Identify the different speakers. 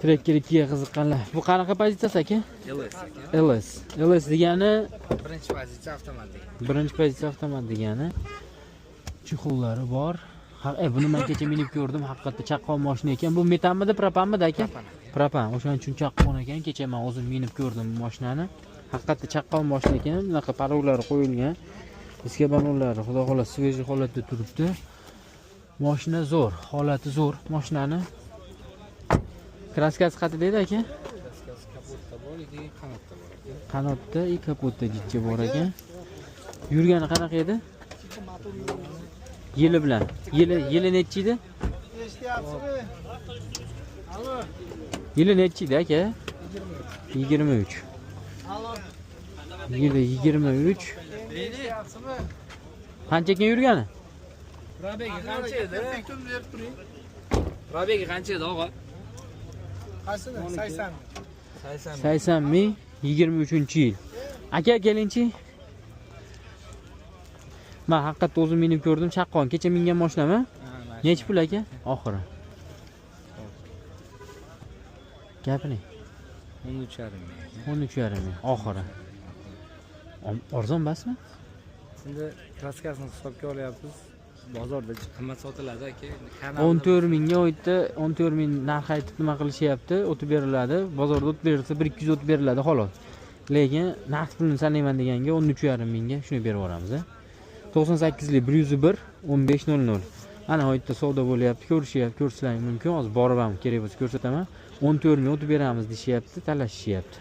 Speaker 1: Trekker 2 ga qiziqqanlar. Bu qanaqa pozitsiyasi aka? LS degani
Speaker 2: birinchi pozitsiya avtomat degani.
Speaker 1: birinchi pozitsiya avtomat degani. Chexollari bor. Buni men kecha minib ko'rdim. Haqiqatda chaqqon mashina ekan. Bu metanmidi, propanmidi aka? Propan. O'shaning uchun chaqqon ekan. Kecha men o'zim minib ko'rdim bu mashinani. Haqiqatda chaqqon mashina ekan. Bunaqa parovlari qo'yilgan. Diska banonlari xudo xolos svejiy holatda turibdi. Mashina zo'r, holati zo'r mashinani. Kraskasi qayerda deydi aka?
Speaker 2: Kraskasi kapotda bor, qanotda bor.
Speaker 1: Qanotda, kapotda jikka bor ekan. Yurgani qanaqa edi? Yili bilan. Yili necha edi?
Speaker 2: Eshityapsizmi? Alo.
Speaker 1: Yili necha edi aka? 23.
Speaker 2: Alo.
Speaker 1: Yili 23.
Speaker 2: Eshityapsizmi?
Speaker 1: Qanchaga yurgani?
Speaker 2: Probegi qancha edi? Probegi qancha edi, og'a? Qaysini? 80.
Speaker 1: 80 ming 23-yil. Aka kelingchi. Men haqiqatda o'zim minib ko'rdim, chaqqon. Kecha mingan mashinami? Necha pul aka? Oxiri. Gapiring.
Speaker 2: 13,5 ming.
Speaker 1: 13,5 ming oxiri. Arzon basmi?
Speaker 2: Endi kraskasini hisobga olyapmiz. Bozorda qimmat sotiladi aka.
Speaker 1: 14 mingga o'tdi, 14 ming narx aytib nima qilishyapti, o'tib beriladi. Bozorda o'tib berilsa 1-200 o'tib beriladi xolos. Lekin naqd pulni sanayman deganga 13,5 mingga shuni berib yuboramiz. 98lik 101 1500. Ana oyda savdo bo'lyapti, ko'rishlaring mumkin. Hozir borib ham kerak bo'lsa ko'rsataman. 14 ming o'tib beramiz deyapti, talashishyapti.